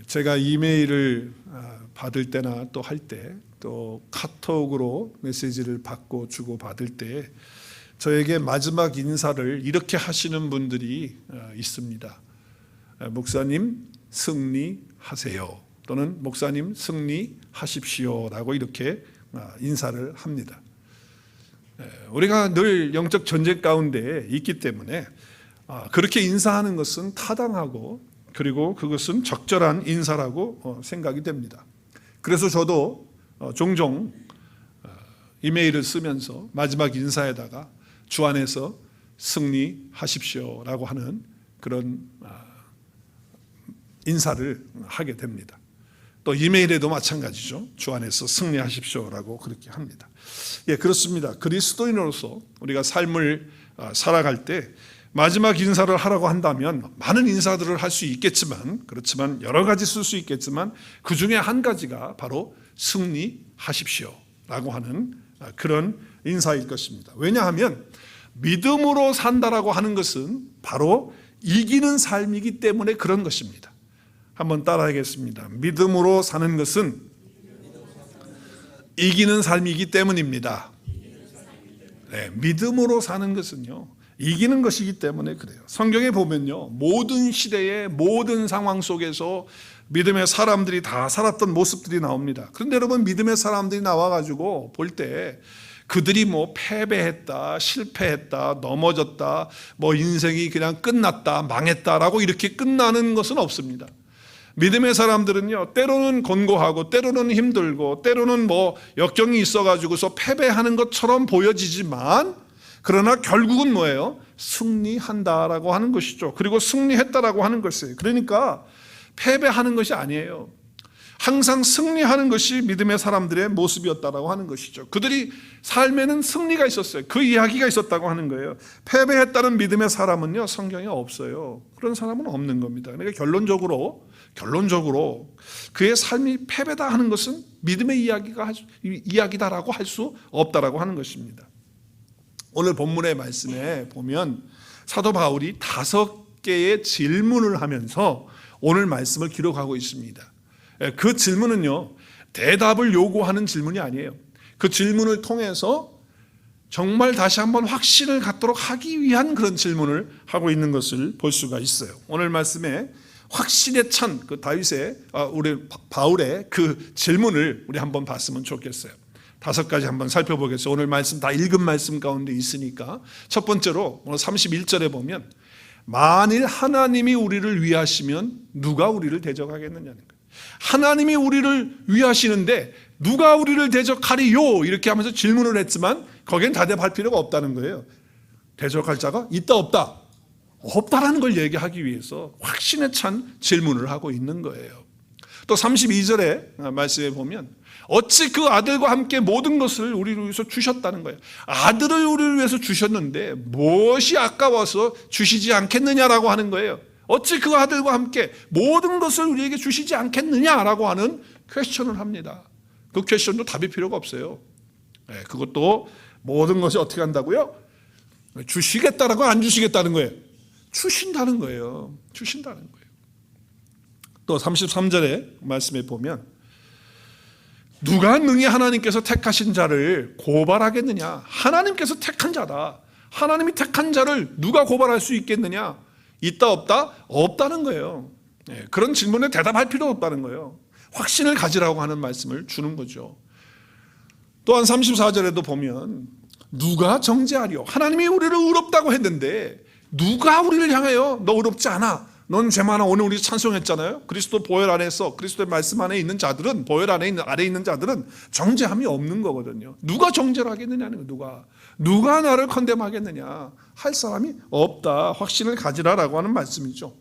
제가 이메일을 받을 때나 또 할 때, 또 카톡으로 메시지를 받고 주고 받을 때 저에게 마지막 인사를 이렇게 하시는 분들이 있습니다. 목사님 승리하세요, 또는 목사님 승리하십시오라고 이렇게 인사를 합니다. 우리가 늘 영적 전쟁 가운데 있기 때문에 그렇게 인사하는 것은 타당하고, 그리고 그것은 적절한 인사라고 생각이 됩니다. 그래서 저도 종종 이메일을 쓰면서 마지막 인사에다가 주 안에서 승리하십시오라고 하는 그런 인사를 하게 됩니다. 또 이메일에도 마찬가지죠. 주 안에서 승리하십시오라고 그렇게 합니다. 예, 그렇습니다. 그리스도인으로서 우리가 삶을 살아갈 때 마지막 인사를 하라고 한다면 많은 인사들을 할 수 있겠지만, 그렇지만 여러 가지 쓸 수 있겠지만 그 중에 한 가지가 바로 승리하십시오라고 하는 그런 인사일 것입니다. 왜냐하면 믿음으로 산다라고 하는 것은 바로 이기는 삶이기 때문에 그런 것입니다. 한번 따라하겠습니다. 믿음으로 사는 것은 이기는 삶이기 때문입니다. 네, 믿음으로 사는 것은요, 이기는 것이기 때문에 그래요. 성경에 보면요, 모든 시대의 모든 상황 속에서 믿음의 사람들이 다 살았던 모습들이 나옵니다. 그런데 여러분, 믿음의 사람들이 나와가지고 볼 때 그들이 뭐 패배했다, 실패했다, 넘어졌다, 뭐 인생이 그냥 끝났다, 망했다라고 이렇게 끝나는 것은 없습니다. 믿음의 사람들은요, 때로는 곤고하고 때로는 힘들고 때로는 뭐 역경이 있어가지고서 패배하는 것처럼 보여지지만, 그러나 결국은 뭐예요? 승리한다라고 하는 것이죠. 그리고 승리했다라고 하는 것이에요. 그러니까 패배하는 것이 아니에요. 항상 승리하는 것이 믿음의 사람들의 모습이었다라고 하는 것이죠. 그들이 삶에는 승리가 있었어요. 그 이야기가 있었다고 하는 거예요. 패배했다는 믿음의 사람은요, 성경에 없어요. 그런 사람은 없는 겁니다. 그러니까 결론적으로 그의 삶이 패배다 하는 것은 믿음의 이야기다라고 할 수 없다라고 하는 것입니다. 오늘 본문의 말씀에 보면 사도 바울이 5개의 질문을 하면서 오늘 말씀을 기록하고 있습니다. 그 질문은요, 대답을 요구하는 질문이 아니에요. 그 질문을 통해서 정말 다시 한번 확신을 갖도록 하기 위한 그런 질문을 하고 있는 것을 볼 수가 있어요. 오늘 말씀에 확신에 찬 그 다윗의 우리 바울의 그 질문을 우리 한번 봤으면 좋겠어요. 5가지 한번 살펴보겠습니다. 오늘 말씀 다 읽은 말씀 가운데 있으니까 첫 번째로 오늘 31절에 보면 만일 하나님이 우리를 위하시면 누가 우리를 대적하겠느냐는 거예요. 하나님이 우리를 위하시는데 누가 우리를 대적하리요? 이렇게 하면서 질문을 했지만 거기엔 대답할 필요가 없다는 거예요. 대적할 자가 있다 없다? 없다라는 걸 얘기하기 위해서 확신에 찬 질문을 하고 있는 거예요. 또 32절에 말씀에 보면 어찌 그 아들과 함께 모든 것을 우리를 위해서 주셨다는 거예요. 아들을 우리를 위해서 주셨는데 무엇이 아까워서 주시지 않겠느냐라고 하는 거예요. 어찌 그 아들과 함께 모든 것을 우리에게 주시지 않겠느냐라고 하는 퀘스천을 합니다. 그 퀘스천도 답이 필요가 없어요. 그것도 모든 것이 어떻게 한다고요? 주시겠다라고 안 주시겠다는 거예요. 주신다는 거예요. 주신다는 거예요. 또 33절의 말씀에 보면 누가 능히 하나님께서 택하신 자를 고발하겠느냐? 하나님께서 택한 자다. 하나님이 택한 자를 누가 고발할 수 있겠느냐? 있다 없다? 없다는 거예요. 그런 질문에 대답할 필요 없다는 거예요. 확신을 가지라고 하는 말씀을 주는 거죠. 또한 34절에도 보면 누가 정죄하리요? 하나님이 우리를 의롭다고 했는데 누가 우리를 향하여 너 의롭지 않아, 넌 죄 많아. 오늘 우리 찬송했잖아요. 그리스도 보혈 안에서, 그리스도의 말씀 안에 있는 자들은, 보혈 아래 있는 자들은 정죄함이 없는 거거든요. 누가 정죄를 하겠느냐는 거예요. 누가 나를 컨뎀하겠느냐? 할 사람이 없다. 확신을 가지라라고 하는 말씀이죠.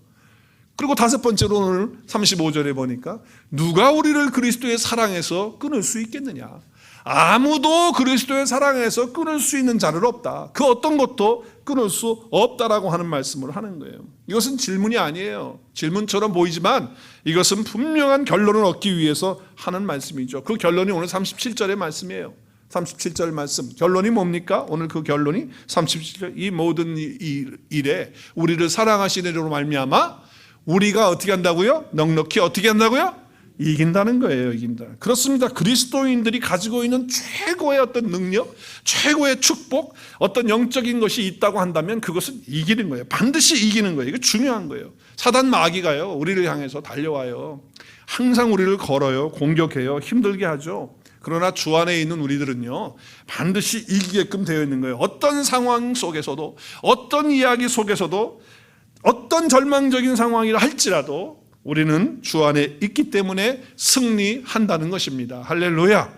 그리고 5번째로 오늘 35절에 보니까 누가 우리를 그리스도의 사랑에서 끊을 수 있겠느냐? 아무도 그리스도의 사랑에서 끊을 수 있는 자를 없다. 그 어떤 것도 끊을 수 없다라고 하는 말씀을 하는 거예요. 이것은 질문이 아니에요. 질문처럼 보이지만 이것은 분명한 결론을 얻기 위해서 하는 말씀이죠. 그 결론이 오늘 37절의 말씀이에요. 37절 말씀. 결론이 뭡니까? 오늘 그 결론이 37절. 이 모든 일에 우리를 사랑하시는 이로 말미암아 우리가 어떻게 한다고요? 넉넉히 어떻게 한다고요? 이긴다는 거예요. 이긴다. 그렇습니다. 그리스도인들이 가지고 있는 최고의 어떤 능력, 최고의 축복, 어떤 영적인 것이 있다고 한다면 그것은 이기는 거예요. 반드시 이기는 거예요. 이거 중요한 거예요. 사단 마귀가요, 우리를 향해서 달려와요. 항상 우리를 걸어요. 공격해요. 힘들게 하죠. 그러나 주 안에 있는 우리들은요, 반드시 이기게끔 되어 있는 거예요. 어떤 상황 속에서도, 어떤 이야기 속에서도, 어떤 절망적인 상황이라 할지라도 우리는 주 안에 있기 때문에 승리한다는 것입니다. 할렐루야.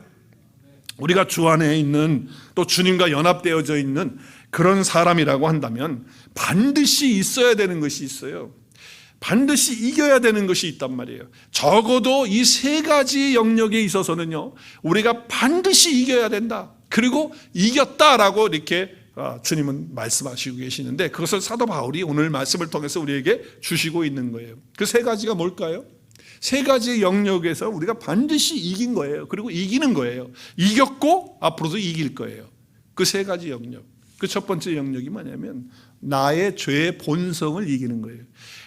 우리가 주 안에 있는, 또 주님과 연합되어져 있는 그런 사람이라고 한다면 반드시 있어야 되는 것이 있어요. 반드시 이겨야 되는 것이 있단 말이에요. 적어도 이 세 가지 영역에 있어서는요, 우리가 반드시 이겨야 된다. 그리고 이겼다라고 이렇게 주님은 말씀하시고 계시는데, 그것을 사도 바울이 오늘 말씀을 통해서 우리에게 주시고 있는 거예요. 그 세 가지가 뭘까요? 세 가지 영역에서 우리가 반드시 이긴 거예요. 그리고 이기는 거예요. 이겼고 앞으로도 이길 거예요. 그 세 가지 영역. 그 첫 번째 영역이 뭐냐면 나의 죄의 본성을 이기는 거예요.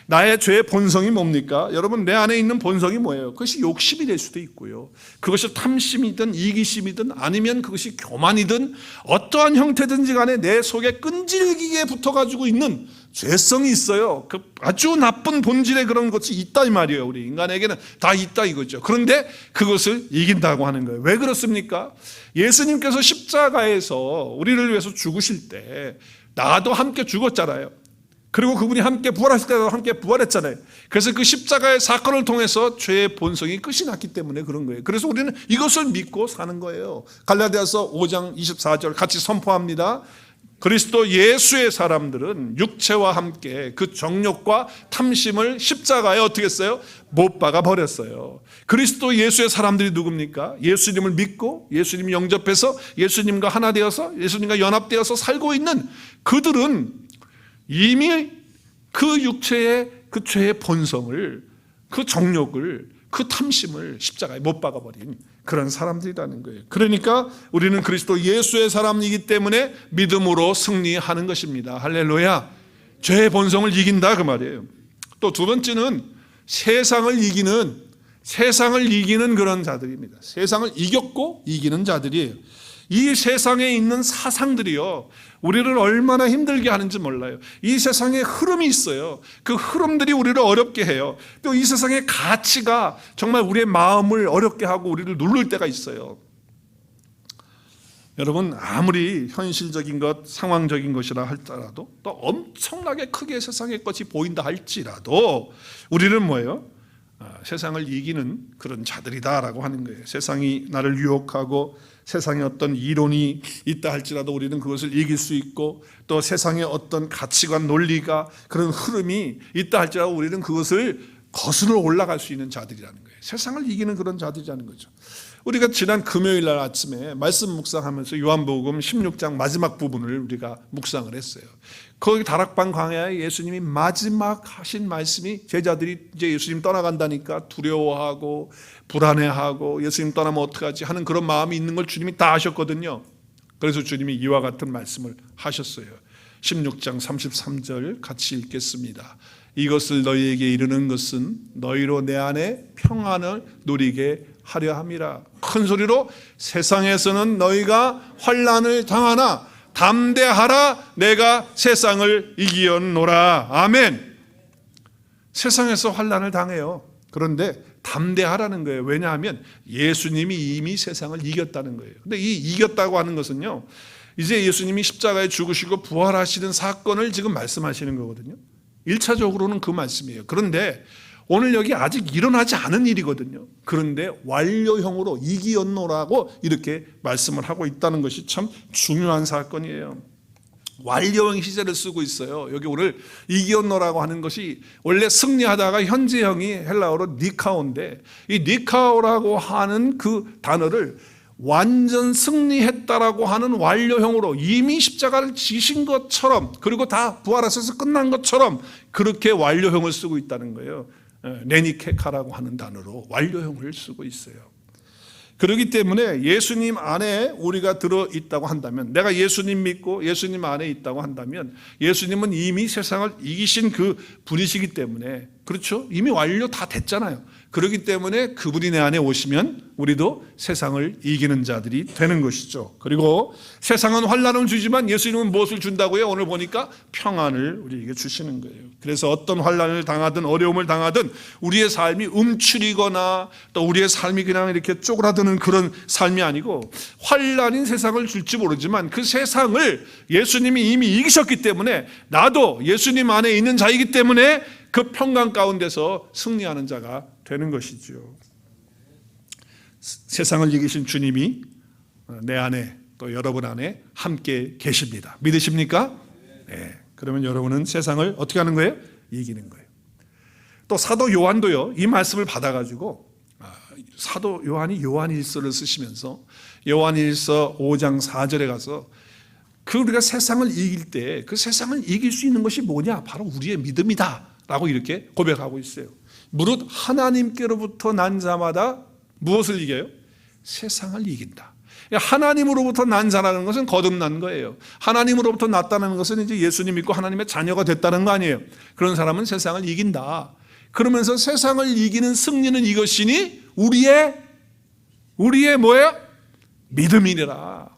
나의 죄의 본성이 뭡니까? 여러분, 내 안에 있는 본성이 뭐예요? 그것이 욕심이 될 수도 있고요, 그것이 탐심이든 이기심이든 아니면 그것이 교만이든 어떠한 형태든지 간에 내 속에 끈질기게 붙어가지고 있는 죄성이 있어요. 그 아주 나쁜 본질의 그런 것이 있다 이 말이에요. 우리 인간에게는 다 있다 이거죠. 그런데 그것을 이긴다고 하는 거예요. 왜 그렇습니까? 예수님께서 십자가에서 우리를 위해서 죽으실 때 나도 함께 죽었잖아요. 그리고 그분이 함께 부활하실 때도 함께 부활했잖아요. 그래서 그 십자가의 사건을 통해서 죄의 본성이 끝이 났기 때문에 그런 거예요. 그래서 우리는 이것을 믿고 사는 거예요. 갈라디아서 5장 24절 같이 선포합니다. 그리스도 예수의 사람들은 육체와 함께 그 정욕과 탐심을 십자가에 어떻게 했어요? 못 박아 버렸어요. 그리스도 예수의 사람들이 누굽니까? 예수님을 믿고 예수님 영접해서 예수님과 하나 되어서 예수님과 연합되어서 살고 있는 그들은 이미 그 육체의 그 죄의 본성을, 그 정욕을, 그 탐심을 십자가에 못 박아버린 그런 사람들이라는 거예요. 그러니까 우리는 그리스도 예수의 사람이기 때문에 믿음으로 승리하는 것입니다. 할렐루야. 죄의 본성을 이긴다 그 말이에요. 또 두 번째는 세상을 이기는 그런 자들입니다. 세상을 이겼고 이기는 자들이에요. 이 세상에 있는 사상들이요, 우리를 얼마나 힘들게 하는지 몰라요. 이 세상에 흐름이 있어요. 그 흐름들이 우리를 어렵게 해요. 또 이 세상의 가치가 정말 우리의 마음을 어렵게 하고 우리를 누를 때가 있어요. 여러분, 아무리 현실적인 것, 상황적인 것이라 할지라도, 또 엄청나게 크게 세상의 것이 보인다 할지라도 우리는 뭐예요? 세상을 이기는 그런 자들이다라고 하는 거예요. 세상이 나를 유혹하고 세상에 어떤 이론이 있다 할지라도 우리는 그것을 이길 수 있고, 또 세상에 어떤 가치관, 논리가, 그런 흐름이 있다 할지라도 우리는 그것을 거슬러 올라갈 수 있는 자들이라는 거예요. 세상을 이기는 그런 자들이라는 거죠. 우리가 지난 금요일 날 아침에 말씀 묵상하면서 요한복음 16장 마지막 부분을 우리가 묵상을 했어요. 거기 다락방 광야에 예수님이 마지막 하신 말씀이, 제자들이 이제 예수님 떠나간다니까 두려워하고 불안해하고 예수님 떠나면 어떡하지 하는 그런 마음이 있는 걸 주님이 다 아셨거든요. 그래서 주님이 이와 같은 말씀을 하셨어요. 16장 33절 같이 읽겠습니다. 이것을 너희에게 이르는 것은 너희로 내 안에 평안을 누리게 하려 함이라. 큰 소리로 세상에서는 너희가 환난을 당하나 담대하라, 내가 세상을 이기었노라. 아멘. 세상에서 환난을 당해요. 그런데 담대하라는 거예요. 왜냐하면 예수님이 이미 세상을 이겼다는 거예요. 근데 이 이겼다고 하는 것은요, 이제 예수님이 십자가에 죽으시고 부활하시는 사건을 지금 말씀하시는 거거든요. 1차적으로는 그 말씀이에요. 그런데 오늘 여기 아직 일어나지 않은 일이거든요. 그런데 완료형으로 이기었노라고 이렇게 말씀을 하고 있다는 것이 참 중요한 사건이에요. 완료형 시제를 쓰고 있어요. 여기 오늘 이기었노라고 하는 것이 원래 승리하다가 현재형이 헬라어로 니카오인데, 이 니카오라고 하는 그 단어를 완전 승리했다라고 하는 완료형으로, 이미 십자가를 지신 것처럼, 그리고 다 부활하셔서 끝난 것처럼 그렇게 완료형을 쓰고 있다는 거예요. 레니케카라고 하는 단어로 완료형을 쓰고 있어요. 그렇기 때문에 예수님 안에 우리가 들어있다고 한다면, 내가 예수님 믿고 예수님 안에 있다고 한다면 예수님은 이미 세상을 이기신 그 분이시기 때문에 그렇죠? 이미 완료 다 됐잖아요. 그렇기 때문에 그분이 내 안에 오시면 우리도 세상을 이기는 자들이 되는 것이죠. 그리고 세상은 환난을 주지만 예수님은 무엇을 준다고요? 오늘 보니까 평안을 우리에게 주시는 거예요. 그래서 어떤 환난을 당하든 어려움을 당하든 우리의 삶이 움츠리거나 또 우리의 삶이 그냥 이렇게 쪼그라드는 그런 삶이 아니고, 환난인 세상을 줄지 모르지만 그 세상을 예수님이 이미 이기셨기 때문에 나도 예수님 안에 있는 자이기 때문에 그 평강 가운데서 승리하는 자가 되는 것이죠. 세상을 이기신 주님이 내 안에 또 여러분 안에 함께 계십니다. 믿으십니까? 네. 그러면 여러분은 세상을 어떻게 하는 거예요? 이기는 거예요. 또 사도 요한도요, 이 말씀을 받아가지고 사도 요한이 요한일서를 쓰시면서 요한일서 5장 4절에 가서 우리가 세상을 이길 때 그 세상을 이길 수 있는 것이 뭐냐? 바로 우리의 믿음이다 라고 이렇게 고백하고 있어요. 무릇 하나님께로부터 난 자마다 무엇을 이겨요? 세상을 이긴다. 하나님으로부터 난 자라는 것은 거듭난 거예요. 하나님으로부터 났다는 것은 이제 예수님 믿고 하나님의 자녀가 됐다는 거 아니에요. 그런 사람은 세상을 이긴다. 그러면서 세상을 이기는 승리는 이것이니 우리의 뭐예요? 믿음이니라.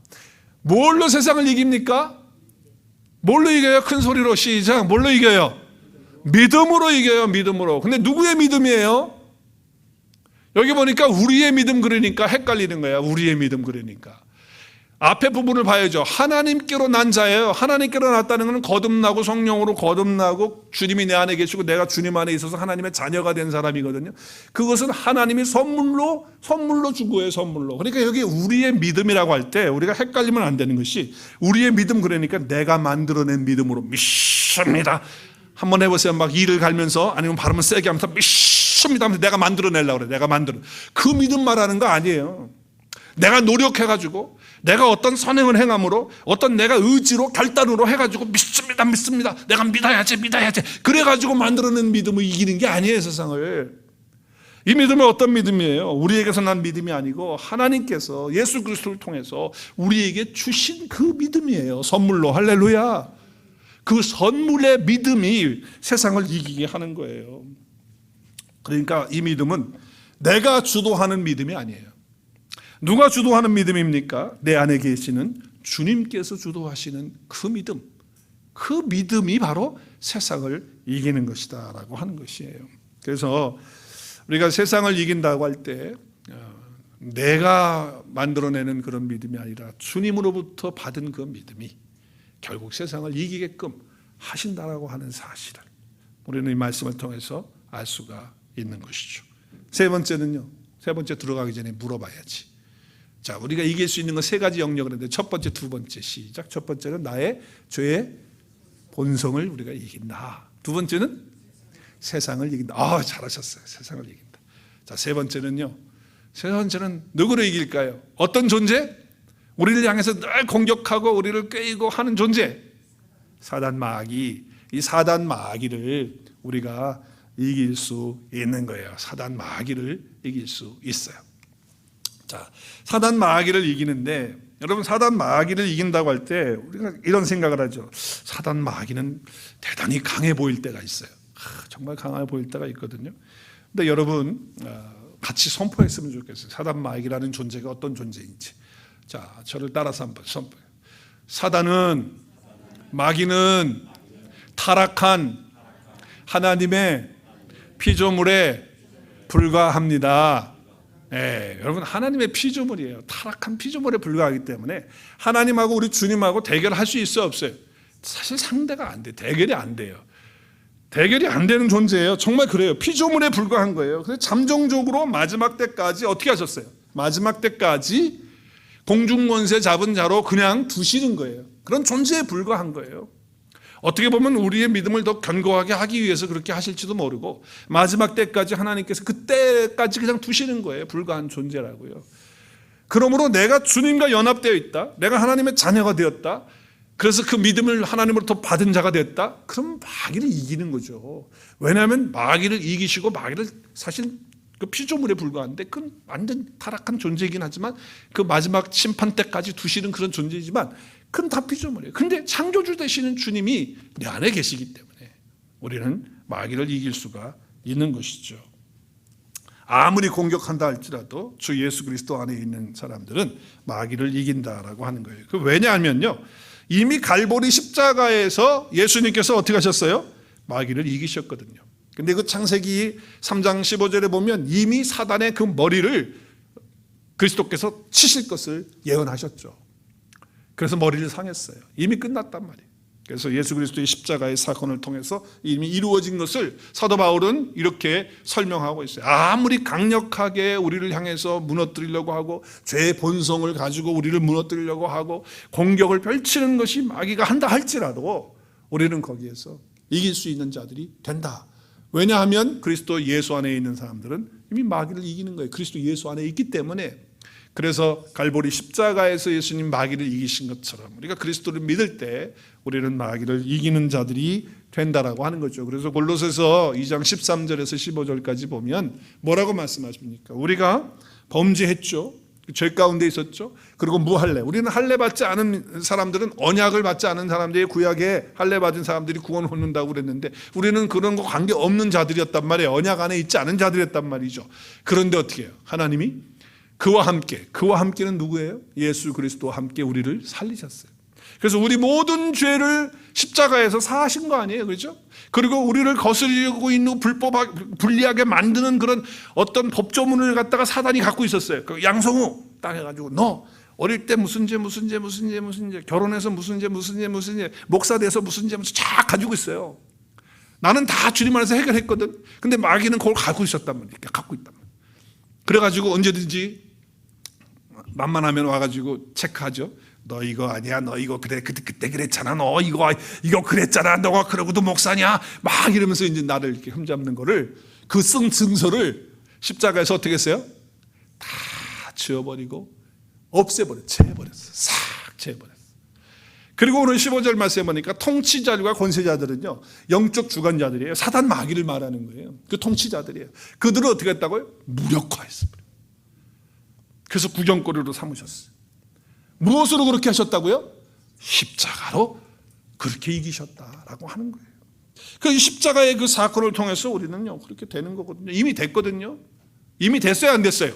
뭘로 세상을 이깁니까? 뭘로 이겨요? 큰 소리로 시작. 뭘로 이겨요? 믿음으로 이겨요. 믿음으로. 근데 누구의 믿음이에요? 여기 보니까 우리의 믿음 그러니까 헷갈리는 거야. 우리의 믿음 그러니까. 앞에 부분을 봐야죠. 하나님께로 난 자예요. 하나님께로 났다는 것은 거듭나고 성령으로 거듭나고 주님이 내 안에 계시고 내가 주님 안에 있어서 하나님의 자녀가 된 사람이거든요. 그것은 하나님이 선물로 준 거예요. 선물로. 그러니까 여기 우리의 믿음이라고 할 때 우리가 헷갈리면 안 되는 것이, 우리의 믿음 그러니까 내가 만들어낸 믿음으로 믿습니다. 한번 해보세요. 막 이를 갈면서 아니면 발음을 세게 하면서 믿습니다 하면서 내가 만들어내려고 그래. 내가 만들어. 그 믿음 말하는 거 아니에요. 내가 노력해가지고 내가 어떤 선행을 행함으로 어떤 내가 의지로 결단으로 해가지고 믿습니다 내가 믿어야지 그래가지고 만들어낸 믿음을 이기는 게 아니에요. 세상을. 이 믿음은 어떤 믿음이에요? 우리에게서 난 믿음이 아니고 하나님께서 예수 그리스도를 통해서 우리에게 주신 그 믿음이에요. 선물로. 할렐루야. 그 선물의 믿음이 세상을 이기게 하는 거예요. 그러니까 이 믿음은 내가 주도하는 믿음이 아니에요. 누가 주도하는 믿음입니까? 내 안에 계시는 주님께서 주도하시는 그 믿음. 그 믿음이 바로 세상을 이기는 것이다 라고 하는 것이에요. 그래서 우리가 세상을 이긴다고 할 때 내가 만들어내는 그런 믿음이 아니라 주님으로부터 받은 그 믿음이 결국 세상을 이기게끔 하신다라고 하는 사실을 우리는 이 말씀을 통해서 알 수가 있는 것이죠. 세 번째는요. 세 번째 들어가기 전에 물어봐야지. 자, 우리가 이길 수 있는 건 세 가지 영역을 했는데 첫 번째, 두 번째 시작. 첫 번째는 나의 죄의 본성을 우리가 이긴다. 두 번째는 세상을 이긴다. 잘하셨어요. 세상을 이긴다. 자, 세 번째는요. 세 번째는 누구를 이길까요? 어떤 존재? 우리를 향해서 늘 공격하고 우리를 꾀이고 하는 존재. 사단 마귀. 이 사단 마귀를 우리가 이길 수 있는 거예요. 사단 마귀를 이길 수 있어요. 자, 사단 마귀를 이기는데 여러분, 사단 마귀를 이긴다고 할 때 우리가 이런 생각을 하죠. 사단 마귀는 대단히 강해 보일 때가 있어요. 정말 강해 보일 때가 있거든요. 근데 여러분 같이 선포했으면 좋겠어요. 사단 마귀라는 존재가 어떤 존재인지. 자, 저를 따라서 한번 선포해요. 사단은, 마귀는 타락한 하나님의 피조물에 불과합니다. 여러분, 하나님의 피조물이에요. 타락한 피조물에 불과하기 때문에 하나님하고 우리 주님하고 대결할 수 있어요, 없어요? 사실 상대가 안 돼. 대결이 안 돼요. 대결이 안 되는 존재예요. 정말 그래요. 피조물에 불과한 거예요. 그래서 잠정적으로 마지막 때까지 어떻게 하셨어요? 마지막 때까지 공중권세 잡은 자로 그냥 두시는 거예요. 그런 존재에 불과한 거예요. 어떻게 보면 우리의 믿음을 더 견고하게 하기 위해서 그렇게 하실지도 모르고 마지막 때까지 하나님께서 그때까지 그냥 두시는 거예요. 불과한 존재라고요. 그러므로 내가 주님과 연합되어 있다. 내가 하나님의 자녀가 되었다. 그래서 그 믿음을 하나님으로부터 받은 자가 됐다. 그럼 마귀를 이기는 거죠. 왜냐하면 마귀를 이기시고, 마귀를 사실 그 피조물에 불과한데 그건 완전 타락한 존재이긴 하지만 그 마지막 심판 때까지 두시는 그런 존재이지만 그건 다 피조물이에요. 근데 창조주 되시는 주님이 내 안에 계시기 때문에 우리는 마귀를 이길 수가 있는 것이죠. 아무리 공격한다 할지라도 주 예수 그리스도 안에 있는 사람들은 마귀를 이긴다라고 하는 거예요. 왜냐하면요, 이미 갈보리 십자가에서 예수님께서 어떻게 하셨어요? 마귀를 이기셨거든요. 근데 그 창세기 3장 15절에 보면 이미 사단의 그 머리를 그리스도께서 치실 것을 예언하셨죠. 그래서 머리를 상했어요. 이미 끝났단 말이에요. 그래서 예수 그리스도의 십자가의 사건을 통해서 이미 이루어진 것을 사도 바울은 이렇게 설명하고 있어요. 아무리 강력하게 우리를 향해서 무너뜨리려고 하고 죄의 본성을 가지고 우리를 무너뜨리려고 하고 공격을 펼치는 것이 마귀가 한다 할지라도 우리는 거기에서 이길 수 있는 자들이 된다. 왜냐하면 그리스도 예수 안에 있는 사람들은 이미 마귀를 이기는 거예요. 그리스도 예수 안에 있기 때문에. 그래서 갈보리 십자가에서 예수님 마귀를 이기신 것처럼 우리가 그리스도를 믿을 때 우리는 마귀를 이기는 자들이 된다라고 하는 거죠. 그래서 골로새서 2장 13절에서 15절까지 보면 뭐라고 말씀하십니까? 우리가 범죄했죠. 죄 가운데 있었죠. 그리고 무할례. 우리는 할례 받지 않은 사람들은, 언약을 받지 않은 사람들이 구약에 할례 받은 사람들이 구원 얻는다고 그랬는데 우리는 그런 거 관계 없는 자들이었단 말이에요. 언약 안에 있지 않은 자들이었단 말이죠. 그런데 어떻게 해요? 하나님이 그와 함께는 누구예요? 예수 그리스도와 함께 우리를 살리셨어요. 그래서 우리 모든 죄를 십자가에서 사하신 거 아니에요, 그렇죠? 그리고 우리를 거스르고 있는 불리하게 만드는 그런 어떤 법조문을 갖다가 사단이 갖고 있었어요. 그 양성우 딱 해가지고 너 어릴 때 무슨 죄 결혼해서 무슨 죄 목사 돼서 무슨 죄 쫙 가지고 있어요. 나는 다 주님 안에서 해결했거든. 근데 마귀는 그걸 갖고 있었단 말이에요. 갖고 있단 말이에요. 그래가지고 언제든지 만만하면 와가지고 체크하죠. 너 이거 아니야, 너 이거 그때 그랬잖아, 너 이거 그랬잖아, 너가 그러고도 목사냐, 막 이러면서 이제 나를 이렇게 흠잡는 거를, 그 쓴 증서를 십자가에서 어떻게 했어요? 다 지워버리고 제버렸어. 싹 제버렸어. 그리고 오늘 15절 말씀해 보니까 통치자들과 권세자들은요, 영적 주관자들이에요. 사단 마귀를 말하는 거예요. 그 통치자들이에요. 그들은 어떻게 했다고요? 무력화했습니다. 그래서 구경거리로 삼으셨어요. 무엇으로 그렇게 하셨다고요? 십자가로 그렇게 이기셨다라고 하는 거예요. 그 십자가의 그 사건을 통해서 우리는요, 그렇게 되는 거거든요. 이미 됐거든요. 이미 됐어요, 안 됐어요?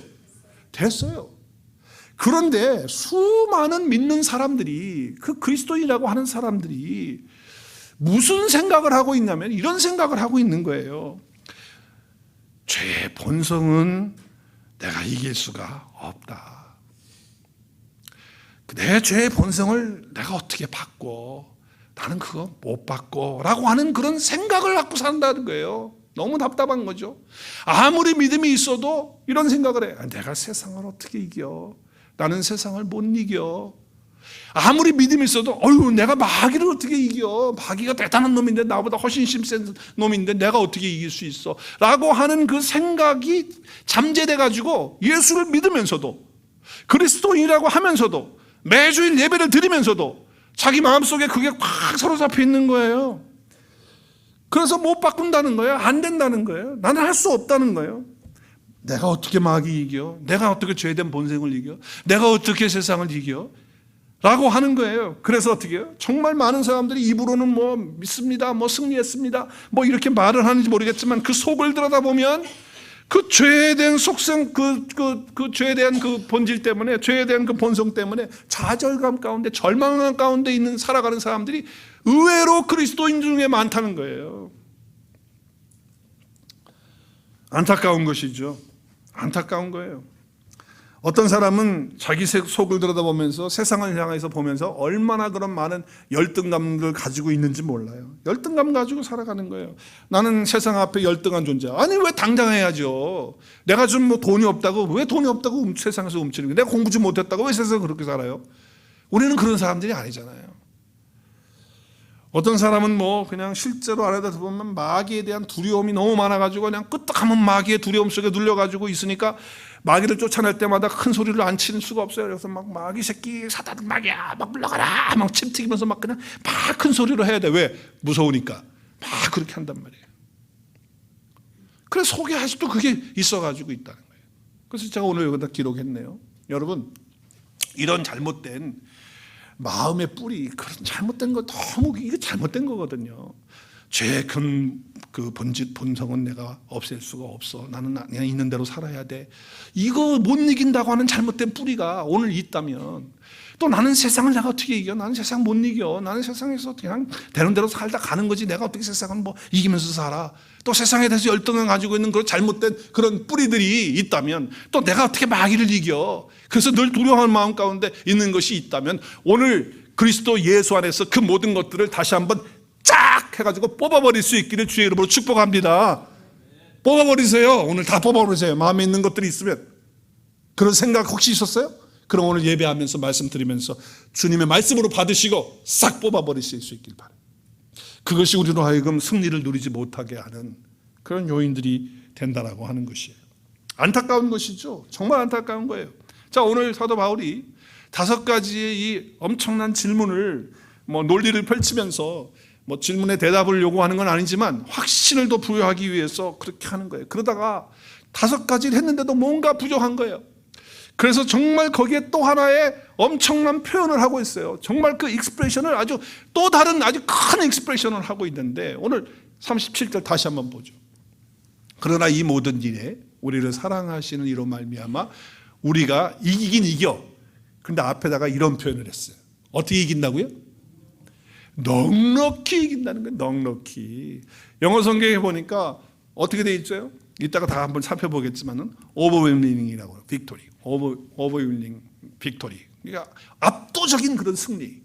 됐어요. 그런데 수많은 믿는 사람들이, 그 그리스도인이라고 하는 사람들이 무슨 생각을 하고 있냐면 이런 생각을 하고 있는 거예요. 죄의 본성은 내가 이길 수가 없다. 내 죄의 본성을 내가 어떻게 바꿔? 나는 그거 못 바꿔 라고 하는 그런 생각을 갖고 산다는 거예요. 너무 답답한 거죠. 아무리 믿음이 있어도 이런 생각을 해. 내가 세상을 어떻게 이겨? 나는 세상을 못 이겨. 아무리 믿음이 있어도 내가 마귀를 어떻게 이겨? 마귀가 대단한 놈인데, 나보다 훨씬 힘센 놈인데 내가 어떻게 이길 수 있어? 라고 하는 그 생각이 잠재돼 가지고 예수를 믿으면서도, 그리스도인이라고 하면서도, 매주일 예배를 드리면서도 자기 마음속에 그게 꽉 사로잡혀 있는 거예요. 그래서 못 바꾼다는 거예요. 안 된다는 거예요. 나는 할 수 없다는 거예요. 내가 어떻게 마귀 이겨? 내가 어떻게 죄된 본성을 이겨? 내가 어떻게 세상을 이겨? 라고 하는 거예요. 그래서 어떻게 해요? 정말 많은 사람들이 입으로는 뭐 믿습니다, 뭐 승리했습니다, 뭐 이렇게 말을 하는지 모르겠지만 그 속을 들여다보면 그 죄에 대한 속성, 그 죄에 대한 그 본질 때문에, 죄에 대한 그 본성 때문에 좌절감 가운데, 절망감 가운데 살아가는 사람들이 의외로 그리스도인 중에 많다는 거예요. 안타까운 것이죠. 안타까운 거예요. 어떤 사람은 자기 속을 들여다보면서 세상을 향해서 보면서 얼마나 그런 많은 열등감을 가지고 있는지 몰라요. 열등감 가지고 살아가는 거예요. 나는 세상 앞에 열등한 존재. 아니 왜 당장 해야죠. 내가 좀 뭐 돈이 없다고, 왜 돈이 없다고 세상에서 움츠리는 거예요. 내가 공부 좀 못했다고 왜 세상에서 그렇게 살아요. 우리는 그런 사람들이 아니잖아요. 어떤 사람은 뭐 그냥 실제로 안에다 보면 마귀에 대한 두려움이 너무 많아가지고 그냥 끄떡하면 마귀의 두려움 속에 눌려가지고 있으니까 마귀를 쫓아낼 때마다 큰 소리를 안 치는 수가 없어요. 그래서 막 마귀 새끼, 사단 마귀야, 막 물러가라, 막 침 튀기면서 막 그냥 막 큰 소리로 해야 돼. 왜? 무서우니까. 막 그렇게 한단 말이에요. 그래서 속에 아직도 그게 있어가지고 있다는 거예요. 그래서 제가 오늘 여기다 기록했네요. 여러분, 이런 잘못된 마음의 뿌리, 그런 잘못된 거, 너무 이게 잘못된 거거든요. 죄의 그 본성은 내가 없앨 수가 없어. 나는 그냥 있는 대로 살아야 돼. 이거 못 이긴다고 하는 잘못된 뿌리가 오늘 있다면, 또 나는 세상을 내가 어떻게 이겨? 나는 세상 못 이겨. 나는 세상에서 그냥 되는 대로 살다 가는 거지. 내가 어떻게 세상을 뭐 이기면서 살아? 또 세상에 대해서 열등을 가지고 있는 그런 잘못된 그런 뿌리들이 있다면, 또 내가 어떻게 마귀를 이겨? 그래서 늘 두려워하는 마음 가운데 있는 것이 있다면, 오늘 그리스도 예수 안에서 그 모든 것들을 다시 한번 쫙 해가지고 뽑아버릴 수 있기를 주의 이름으로 축복합니다. 뽑아버리세요. 오늘 다 뽑아버리세요. 마음에 있는 것들이 있으면. 그런 생각 혹시 있었어요? 그럼 오늘 예배하면서 말씀드리면서 주님의 말씀으로 받으시고 싹 뽑아버리실 수 있길 바랍니다. 그것이 우리로 하여금 승리를 누리지 못하게 하는 그런 요인들이 된다라고 하는 것이에요. 안타까운 것이죠. 정말 안타까운 거예요. 자, 오늘 사도 바울이 5가지의 이 엄청난 질문을 논리를 펼치면서 질문에 대답을 요구하는 건 아니지만 확신을 더 부여하기 위해서 그렇게 하는 거예요. 그러다가 5가지를 했는데도 뭔가 부족한 거예요. 그래서 정말 거기에 또 하나의 엄청난 표현을 하고 있어요. 정말 그 익스프레션을 아주 또 다른 아주 큰 익스프레션을 하고 있는데, 오늘 37절 다시 한번 보죠. 그러나 이 모든 일에 우리를 사랑하시는 이로 말미암아 우리가 이기긴 이겨. 근데 앞에다가 이런 표현을 했어요. 어떻게 이긴다고요? 넉넉히 이긴다는 거예요. 넉넉히. 영어 성경에 보니까 어떻게 돼 있죠? 이따가 다 한번 살펴보겠지만은 overwhelming이라고, 빅토리, overwhelming 빅토리. 그러니까 압도적인 그런 승리라고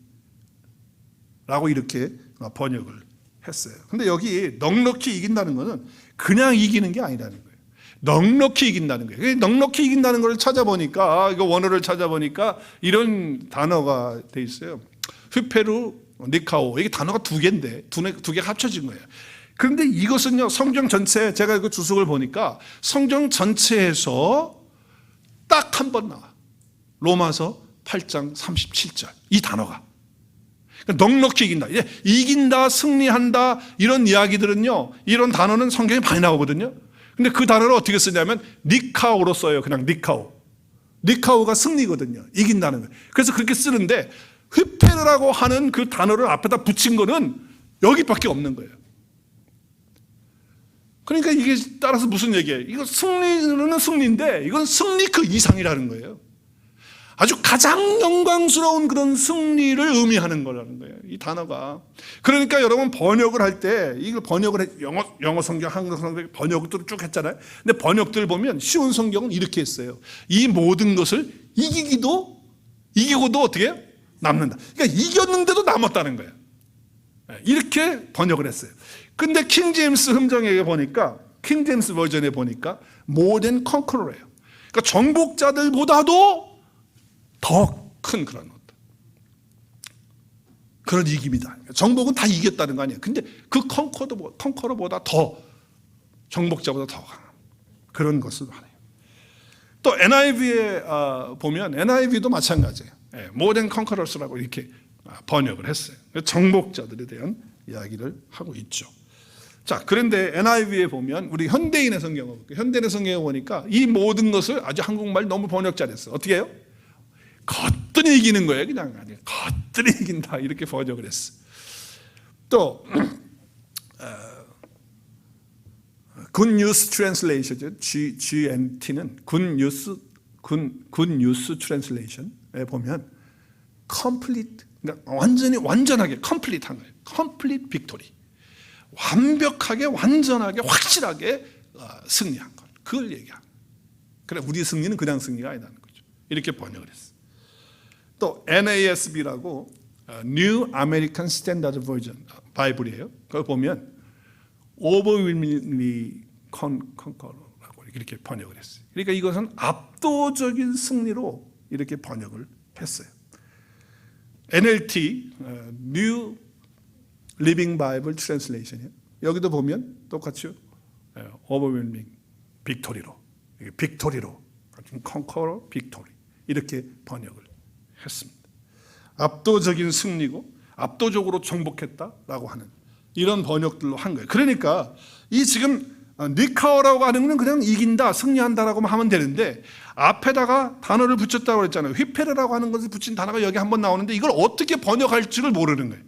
이렇게 번역을 했어요. 근데 여기 넉넉히 이긴다는 것은 그냥 이기는 게 아니라는 거예요. 넉넉히 이긴다는 거예요. 넉넉히 이긴다는 걸 찾아보니까, 이거 원어를 찾아보니까 이런 단어가 돼 있어요. 휘페루 니카오. 이게 단어가 2개인데 두 개가 합쳐진 거예요. 그런데 이것은요, 성경 전체, 제가 그 주석을 보니까 성경 전체에서 딱 한 번 나와. 로마서 8장 37절. 이 단어가. 그러니까 넉넉히 이긴다. 이긴다, 승리한다, 이런 이야기들은요, 이런 단어는 성경에 많이 나오거든요. 근데 그 단어를 어떻게 쓰냐면 니카오로 써요. 그냥 니카오. 니카오가 승리거든요. 이긴다는 거예요. 그래서 그렇게 쓰는데, 휘페르라고 하는 그 단어를 앞에다 붙인 거는 여기밖에 없는 거예요. 그러니까 이게 따라서 무슨 얘기예요? 이거 승리는 승리인데 이건 승리 그 이상이라는 거예요. 아주 가장 영광스러운 그런 승리를 의미하는 거라는 거예요, 이 단어가. 그러니까 여러분 번역을 할 때, 이걸 번역을 영어 성경, 한국 성경 번역들을 쭉 했잖아요. 근데 번역들 보면 쉬운 성경은 이렇게 했어요. 이 모든 것을 이기고도 어떻게 해요? 남는다. 그러니까 이겼는데도 남았다는 거예요. 이렇게 번역을 했어요. 근데 킹제임스 음정에 보니까, 킹제임스 버전에 보니까 more than conqueror예요. 그러니까 정복자들보다도 더 큰 그런 이깁니다. 정복은 다 이겼다는 거 아니에요. 근데 그 컨커러보다 더, 정복자보다 더 강한 그런 것을 말해요. 또 NIV에 보면 NIV도 마찬가지예요. more than conquerors라고 이렇게 번역을 했어요. 정복자들에 대한 이야기를 하고 있죠. 자, 그런데 NIV에 보면 우리 현대인의 성경을 볼게요. 현대인의 성경에 보니까 이 모든 것을 아주 한국말 너무 번역 잘했어요. 어떻게 해요? 거뜬히 이기는 거예요. 그냥 거뜬히 이긴다 이렇게 번역을 했어요. 또 Good News Translation죠. GNT는 Good News Translation에 보면 complete, 그러니까 완전하게 complete한 거예요. complete victory. 완벽하게, 완전하게, 확실하게 승리한 것. 그걸 얘기한 거예요. 그래, 우리 승리는 그냥 승리가 아니라는 거죠. 이렇게 번역을 했어요. 또 NASB라고 New American Standard Version 바이블이에요. 그걸 보면 overwhelmingly conquer라고 이렇게 번역을 했어요. 그러니까 이것은 압도적인 승리로 이렇게 번역을 했어요. NLT New Living Bible Translation이에요. 여기도 보면 똑같이요. overwhelming victory로, conquer victory 이렇게 번역을 했습니다. 압도적인 승리고 압도적으로 정복했다라고 하는 이런 번역들로 한 거예요. 그러니까 이 지금 니카오라고 하는 건 그냥 이긴다, 승리한다라고만 하면 되는데, 앞에다가 단어를 붙였다고 했잖아요. 휘페르라고 하는 것을 붙인 단어가 여기 한번 나오는데 이걸 어떻게 번역할지를 모르는 거예요.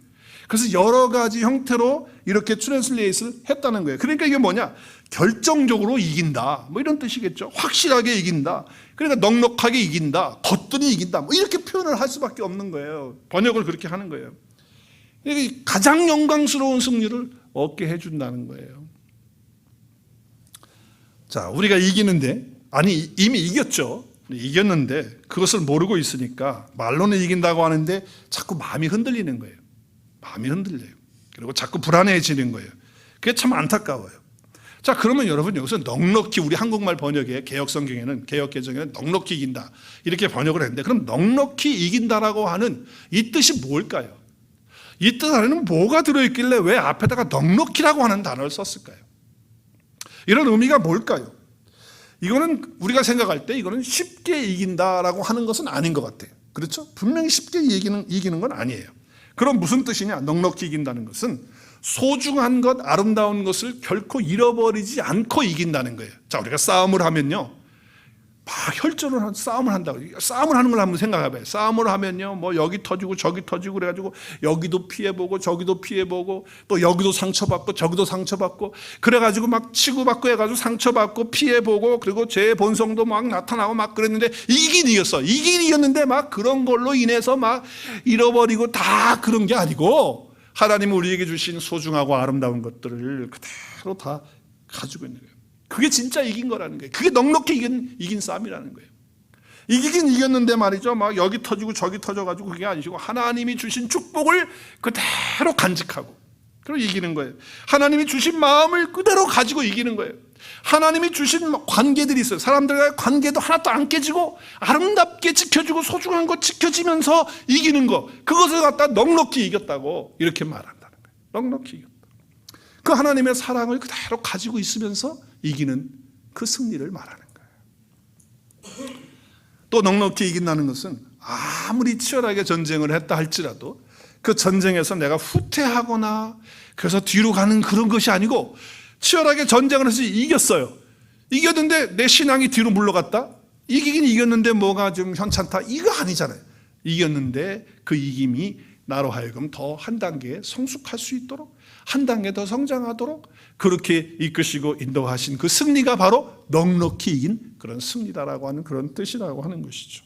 그래서 여러 가지 형태로 이렇게 트랜슬레이트를 했다는 거예요. 그러니까 이게 뭐냐? 결정적으로 이긴다. 뭐 이런 뜻이겠죠. 확실하게 이긴다. 그러니까 넉넉하게 이긴다. 거뜬히 이긴다. 뭐 이렇게 표현을 할 수밖에 없는 거예요. 번역을 그렇게 하는 거예요. 가장 영광스러운 승리를 얻게 해준다는 거예요. 자, 우리가 이기는데, 아니 이미 이겼죠. 이겼는데 그것을 모르고 있으니까 말로는 이긴다고 하는데 자꾸 마음이 흔들리는 거예요. 마음이 흔들려요. 그리고 자꾸 불안해지는 거예요. 그게 참 안타까워요. 자, 그러면 여러분 여기서 넉넉히, 우리 한국말 번역에 개혁성경에는, 개혁개정에는 넉넉히 이긴다 이렇게 번역을 했는데, 그럼 넉넉히 이긴다라고 하는 이 뜻이 뭘까요? 이 뜻 안에는 뭐가 들어있길래 왜 앞에다가 넉넉히라고 하는 단어를 썼을까요? 이런 의미가 뭘까요? 이거는 우리가 생각할 때 이거는 쉽게 이긴다라고 하는 것은 아닌 것 같아요. 그렇죠? 분명히 쉽게 이기는 건 아니에요. 그럼 무슨 뜻이냐? 넉넉히 이긴다는 것은 소중한 것, 아름다운 것을 결코 잃어버리지 않고 이긴다는 거예요. 자, 우리가 싸움을 하면요, 막 혈전을 싸움을 한다고. 싸움을 하는 걸 한번 생각해봐요. 싸움을 하면요, 뭐 여기 터지고 저기 터지고 그래가지고 여기도 피해보고 저기도 피해보고 또 여기도 상처받고 저기도 상처받고 그래가지고 막 치고받고 해가지고 상처받고 피해보고, 그리고 제 본성도 막 나타나고 막 그랬는데 이긴 이겼어. 이긴 이겼는데 막 그런 걸로 인해서 막 잃어버리고 다 그런 게 아니고, 하나님이 우리에게 주신 소중하고 아름다운 것들을 그대로 다 가지고 있는 거예요. 그게 진짜 이긴 거라는 거예요. 그게 넉넉히 이긴 싸움이라는 거예요. 이기긴 이겼는데 말이죠, 막 여기 터지고 저기 터져가지고 그게 아니시고 하나님이 주신 축복을 그대로 간직하고 그리고 이기는 거예요. 하나님이 주신 마음을 그대로 가지고 이기는 거예요. 하나님이 주신 관계들이 있어요. 사람들과의 관계도 하나도 안 깨지고 아름답게 지켜주고 소중한 것 지켜지면서 이기는 거, 그것을 갖다 넉넉히 이겼다고 이렇게 말한다는 거예요. 넉넉히 이겼다. 그 하나님의 사랑을 그대로 가지고 있으면서 이기는 그 승리를 말하는 거예요. 또 넉넉히 이긴다는 것은 아무리 치열하게 전쟁을 했다 할지라도 그 전쟁에서 내가 후퇴하거나 그래서 뒤로 가는 그런 것이 아니고, 치열하게 전쟁을 해서 이겼어요. 이겼는데 내 신앙이 뒤로 물러갔다? 이기긴 이겼는데 뭐가 좀 현찮다? 이거 아니잖아요. 이겼는데 그 이김이 나로 하여금 더 한 단계 성숙할 수 있도록, 한 단계 더 성장하도록 그렇게 이끄시고 인도하신 그 승리가 바로 넉넉히 이긴 그런 승리다라고 하는 그런 뜻이라고 하는 것이죠.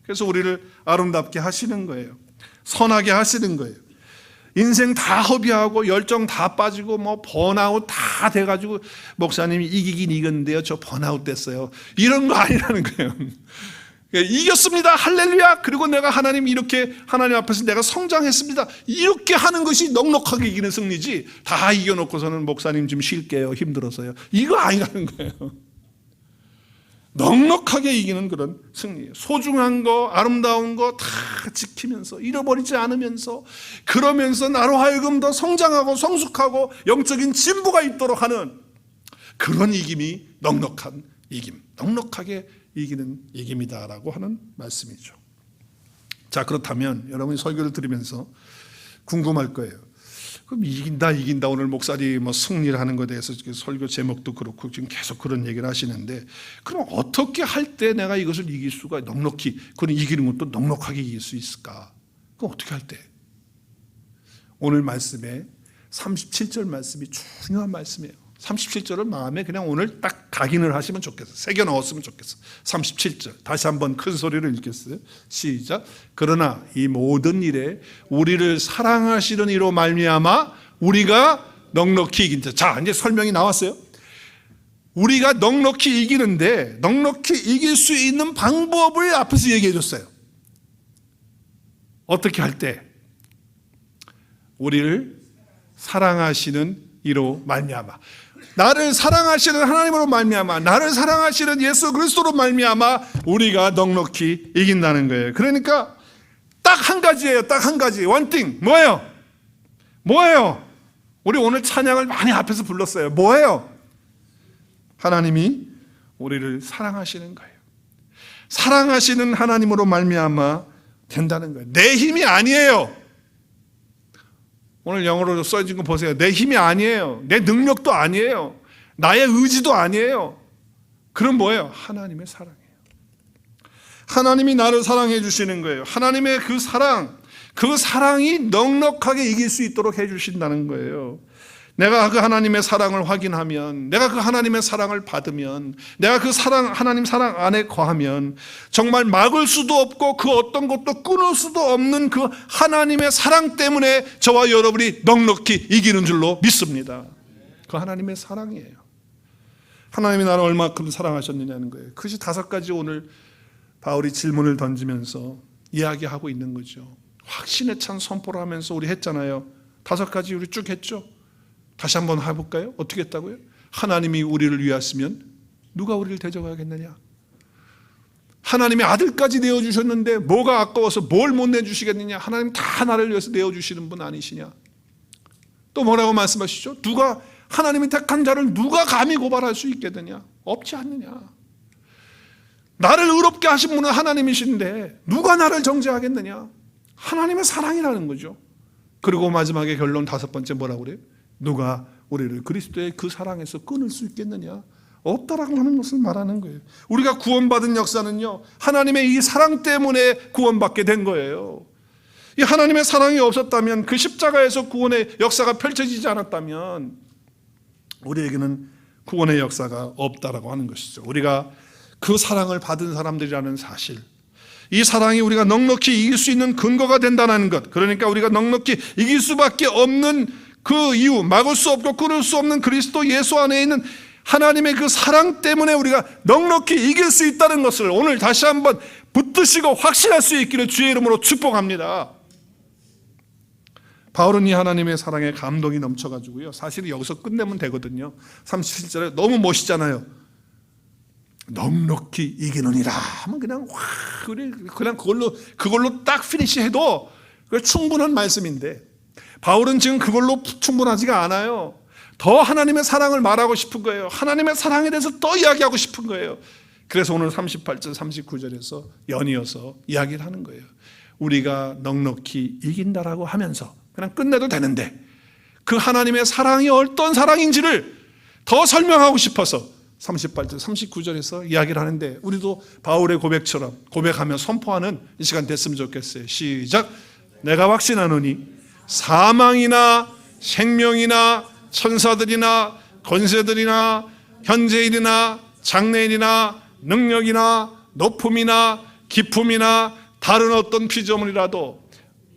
그래서 우리를 아름답게 하시는 거예요. 선하게 하시는 거예요. 인생 다 허비하고 열정 다 빠지고 뭐 번아웃 다 돼가지고 목사님이 이기긴 이겼는데요, 저 번아웃 됐어요, 이런 거 아니라는 거예요. 이겼습니다, 할렐루야, 그리고 내가 하나님 이렇게 하나님 앞에서 내가 성장했습니다, 이렇게 하는 것이 넉넉하게 이기는 승리지, 다 이겨놓고서는 목사님 좀 쉴게요, 힘들어서요, 이거 아니라는 거예요. 넉넉하게 이기는 그런 승리예요. 소중한 거, 아름다운 거 다 지키면서, 잃어버리지 않으면서, 그러면서 나로 하여금 더 성장하고 성숙하고 영적인 진보가 있도록 하는 그런 이김이 넉넉한 이김, 넉넉하게 이기는 이김이다라고 하는 말씀이죠. 자, 그렇다면 여러분이 설교를 들으면서 궁금할 거예요. 그럼 이긴다 오늘 목사님 뭐 승리를 하는 것에 대해서 설교 제목도 그렇고 지금 계속 그런 얘기를 하시는데, 그럼 어떻게 할 때 내가 이것을 이길 수가, 넉넉히, 그런 이기는 것도 넉넉하게 이길 수 있을까? 그럼 어떻게 할 때? 오늘 말씀에 37절 말씀이 중요한 말씀이에요. 37절을 마음에 그냥 오늘 딱 각인을 하시면 좋겠어요. 새겨 넣었으면 좋겠어요. 37절 다시 한번 큰 소리로 읽겠어요. 시작. 그러나 이 모든 일에 우리를 사랑하시는 이로 말미암아 우리가 넉넉히 이긴다. 자, 이제 설명이 나왔어요. 우리가 넉넉히 이기는데 넉넉히 이길 수 있는 방법을 앞에서 얘기해 줬어요. 어떻게 할 때? 우리를 사랑하시는 이로 말미암아, 나를 사랑하시는 하나님으로 말미암아, 나를 사랑하시는 예수 그리스도로 말미암아 우리가 넉넉히 이긴다는 거예요. 그러니까 딱 한 가지예요. 딱 한 가지. one thing. 뭐예요? 뭐예요? 우리 오늘 찬양을 많이 앞에서 불렀어요. 뭐예요? 하나님이 우리를 사랑하시는 거예요. 사랑하시는 하나님으로 말미암아 된다는 거예요. 내 힘이 아니에요. 오늘 영어로 써진 거 보세요. 내 힘이 아니에요. 내 능력도 아니에요. 나의 의지도 아니에요. 그럼 뭐예요? 하나님의 사랑이에요. 하나님이 나를 사랑해 주시는 거예요. 하나님의 그 사랑, 그 사랑이 넉넉하게 이길 수 있도록 해주신다는 거예요. 내가 그 하나님의 사랑을 확인하면, 내가 그 하나님의 사랑을 받으면, 내가 그 하나님 사랑 안에 거하면 정말 막을 수도 없고 그 어떤 것도 끊을 수도 없는 그 하나님의 사랑 때문에 저와 여러분이 넉넉히 이기는 줄로 믿습니다. 그 하나님의 사랑이에요. 하나님이 나를 얼마큼 사랑하셨느냐는 거예요. 그것이 5가지 오늘 바울이 질문을 던지면서 이야기하고 있는 거죠. 확신에 찬 선포를 하면서 우리 했잖아요. 5가지 우리 쭉 했죠. 다시 한번 해볼까요? 어떻게 했다고요? 하나님이 우리를 위하시면 누가 우리를 대적하겠느냐? 하나님의 아들까지 내어주셨는데 뭐가 아까워서 뭘 못 내주시겠느냐? 하나님 다 나를 위해서 내어주시는 분 아니시냐? 또 뭐라고 말씀하시죠? 누가 하나님이 택한 자를 누가 감히 고발할 수 있겠느냐? 없지 않느냐? 나를 의롭게 하신 분은 하나님이신데 누가 나를 정죄하겠느냐? 하나님의 사랑이라는 거죠. 그리고 마지막에 결론 5번째 뭐라고 그래요? 누가 우리를 그리스도의 그 사랑에서 끊을 수 있겠느냐? 없다라고 하는 것을 말하는 거예요. 우리가 구원받은 역사는요, 하나님의 이 사랑 때문에 구원받게 된 거예요. 이 하나님의 사랑이 없었다면, 그 십자가에서 구원의 역사가 펼쳐지지 않았다면 우리에게는 구원의 역사가 없다라고 하는 것이죠. 우리가 그 사랑을 받은 사람들이라는 사실, 이 사랑이 우리가 넉넉히 이길 수 있는 근거가 된다는 것, 그러니까 우리가 넉넉히 이길 수밖에 없는 그 이유, 막을 수 없고 끊을 수 없는 그리스도 예수 안에 있는 하나님의 그 사랑 때문에 우리가 넉넉히 이길 수 있다는 것을 오늘 다시 한번 붙드시고 확신할 수 있기를 주의 이름으로 축복합니다. 바울은 이 하나님의 사랑에 감동이 넘쳐가지고요, 사실 여기서 끝내면 되거든요. 37절에 너무 멋있잖아요. 넉넉히 이기느니라 하면 그냥 그걸로 딱 피니시해도 충분한 말씀인데, 바울은 지금 그걸로 충분하지가 않아요. 더 하나님의 사랑을 말하고 싶은 거예요. 하나님의 사랑에 대해서 더 이야기하고 싶은 거예요. 그래서 오늘 38절 39절에서 연이어서 이야기를 하는 거예요. 우리가 넉넉히 이긴다라고 하면서 그냥 끝내도 되는데 그 하나님의 사랑이 어떤 사랑인지를 더 설명하고 싶어서 38절 39절에서 이야기를 하는데, 우리도 바울의 고백처럼 고백하며 선포하는 이 시간 됐으면 좋겠어요. 시작. 내가 확신하노니 사망이나 생명이나 천사들이나 권세들이나 현재일이나 장래일이나 능력이나 높음이나 깊음이나 다른 어떤 피조물이라도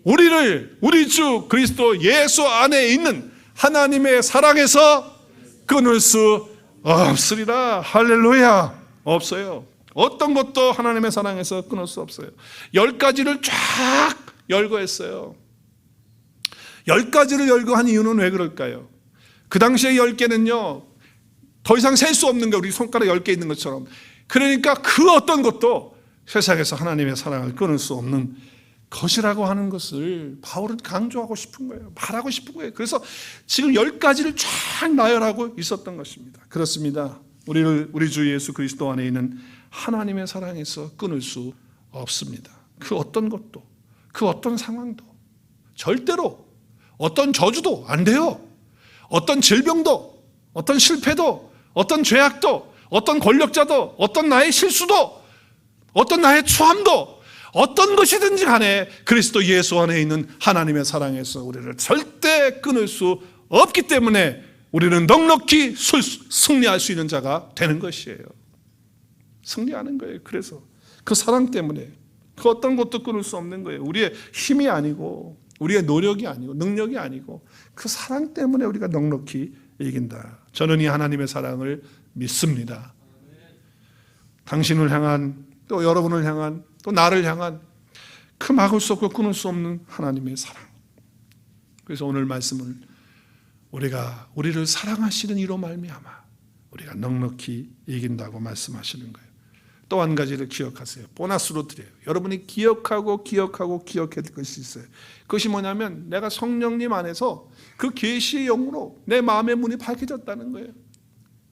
우리 주 그리스도 예수 안에 있는 하나님의 사랑에서 끊을 수 없으리라. 할렐루야. 없어요. 어떤 것도 하나님의 사랑에서 끊을 수 없어요. 10가지를 쫙 열거했어요. 10가지를 열거한 이유는 왜 그럴까요? 그 당시에 10개는요 더 이상 셀 수 없는 거예요. 우리 손가락 10개 있는 것처럼. 그러니까 그 어떤 것도 세상에서 하나님의 사랑을 끊을 수 없는 것이라고 하는 것을 바울은 강조하고 싶은 거예요. 말하고 싶은 거예요. 그래서 지금 10가지를 쫙 나열하고 있었던 것입니다. 그렇습니다. 우리 주 예수 그리스도 안에 있는 하나님의 사랑에서 끊을 수 없습니다. 그 어떤 것도, 그 어떤 상황도, 절대로 어떤 저주도 안 돼요. 어떤 질병도, 어떤 실패도, 어떤 죄악도, 어떤 권력자도, 어떤 나의 실수도, 어떤 나의 추함도, 어떤 것이든지 간에 그리스도 예수 안에 있는 하나님의 사랑에서 우리를 절대 끊을 수 없기 때문에 우리는 넉넉히 승리할 수 있는 자가 되는 것이에요. 승리하는 거예요. 그래서 그 사랑 때문에 그 어떤 것도 끊을 수 없는 거예요. 우리의 힘이 아니고 우리의 노력이 아니고 능력이 아니고 그 사랑 때문에 우리가 넉넉히 이긴다. 저는 이 하나님의 사랑을 믿습니다. 당신을 향한, 또 여러분을 향한, 또 나를 향한 그 막을 수 없고 끊을 수 없는 하나님의 사랑. 그래서 오늘 말씀을 우리를 사랑하시는 이로 말미암아 우리가 넉넉히 이긴다고 말씀하시는 거예요. 또 한 가지를 기억하세요. 보너스로 드려요. 여러분이 기억해야 될 것이 있어요. 그것이 뭐냐면 내가 성령님 안에서 그 계시의 영으로 내 마음의 문이 밝혀졌다는 거예요.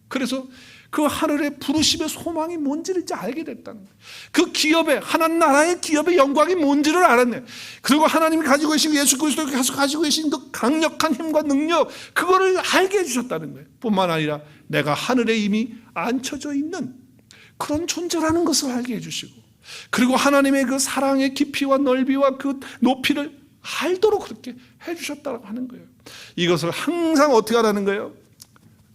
그래서 그 하늘의 부르심의 소망이 뭔지를 이제 알게 됐다는 거예요. 그 기업의, 하나님 나라의 기업의 영광이 뭔지를 알았네. 그리고 하나님이 가지고 계신, 예수 그리스도께서 가지고 계신 그 강력한 힘과 능력, 그거를 알게 해주셨다는 거예요. 뿐만 아니라 내가 하늘에 이미 앉혀져 있는 그런 존재라는 것을 알게 해주시고, 그리고 하나님의 그 사랑의 깊이와 넓이와 그 높이를 알도록 그렇게 해주셨다고 하는 거예요. 이것을 항상 어떻게 하라는 거예요?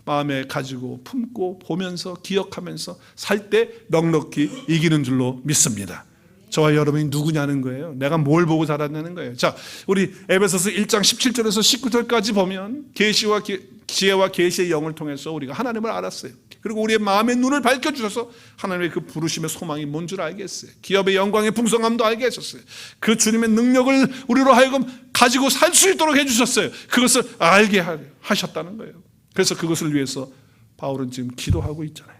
마음에 가지고 품고 보면서 기억하면서 살 때 넉넉히 이기는 줄로 믿습니다. 저와 여러분이 누구냐는 거예요. 내가 뭘 보고 살았냐는 거예요. 자, 우리 에베소서 1장 17절에서 19절까지 보면 계시와 지혜와 계시의 영을 통해서 우리가 하나님을 알았어요. 그리고 우리의 마음의 눈을 밝혀주셔서 하나님의 그 부르심의 소망이 뭔 줄 알게 했어요. 기업의 영광의 풍성함도 알게 하셨어요. 그 주님의 능력을 우리로 하여금 가지고 살 수 있도록 해주셨어요. 그것을 알게 하셨다는 거예요. 그래서 그것을 위해서 바울은 지금 기도하고 있잖아요.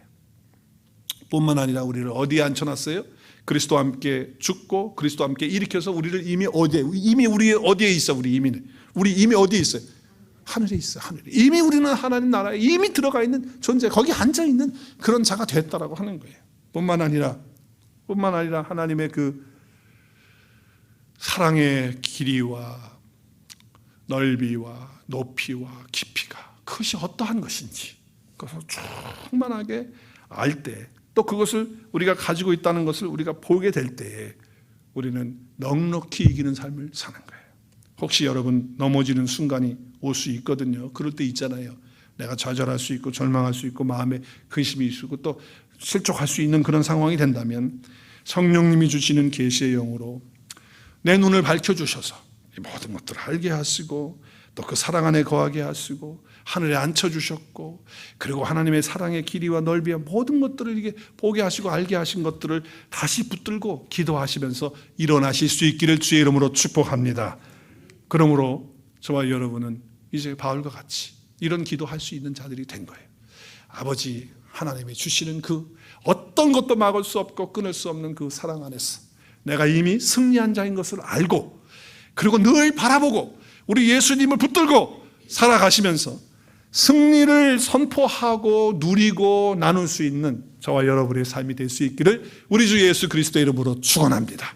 뿐만 아니라 우리를 어디에 앉혀놨어요? 그리스도와 함께 죽고 그리스도와 함께 일으켜서 우리를 이미 우리 어디에 있어? 우리 이미 어디에 있어요? 하늘에 있어. 하늘에. 이미 우리는 하나님 나라에 이미 들어가 있는 존재, 거기 앉아 있는 그런 자가 됐다라고 하는 거예요. 뿐만 아니라 하나님의 그 사랑의 길이와 넓이와 높이와 깊이가 그것이 어떠한 것인지 그것을 충만하게 알 때, 또 그것을 우리가 가지고 있다는 것을 우리가 보게 될 때에 우리는 넉넉히 이기는 삶을 사는 거예요. 혹시 여러분 넘어지는 순간이 올 수 있거든요. 그럴 때 있잖아요. 내가 좌절할 수 있고 절망할 수 있고 마음에 근심이 있고 또 실족할 수 있는 그런 상황이 된다면 성령님이 주시는 계시의 영으로 내 눈을 밝혀주셔서 이 모든 것들을 알게 하시고 또 그 사랑 안에 거하게 하시고 하늘에 앉혀주셨고 그리고 하나님의 사랑의 길이와 넓이와 모든 것들을 이게 보게 하시고 알게 하신 것들을 다시 붙들고 기도하시면서 일어나실 수 있기를 주의 이름으로 축복합니다. 그러므로 저와 여러분은 이제 바울과 같이 이런 기도할 수 있는 자들이 된 거예요. 아버지 하나님이 주시는 그 어떤 것도 막을 수 없고 끊을 수 없는 그 사랑 안에서 내가 이미 승리한 자인 것을 알고 그리고 늘 바라보고 우리 예수님을 붙들고 살아가시면서 승리를 선포하고 누리고 나눌 수 있는 저와 여러분의 삶이 될 수 있기를 우리 주 예수 그리스도의 이름으로 축원합니다.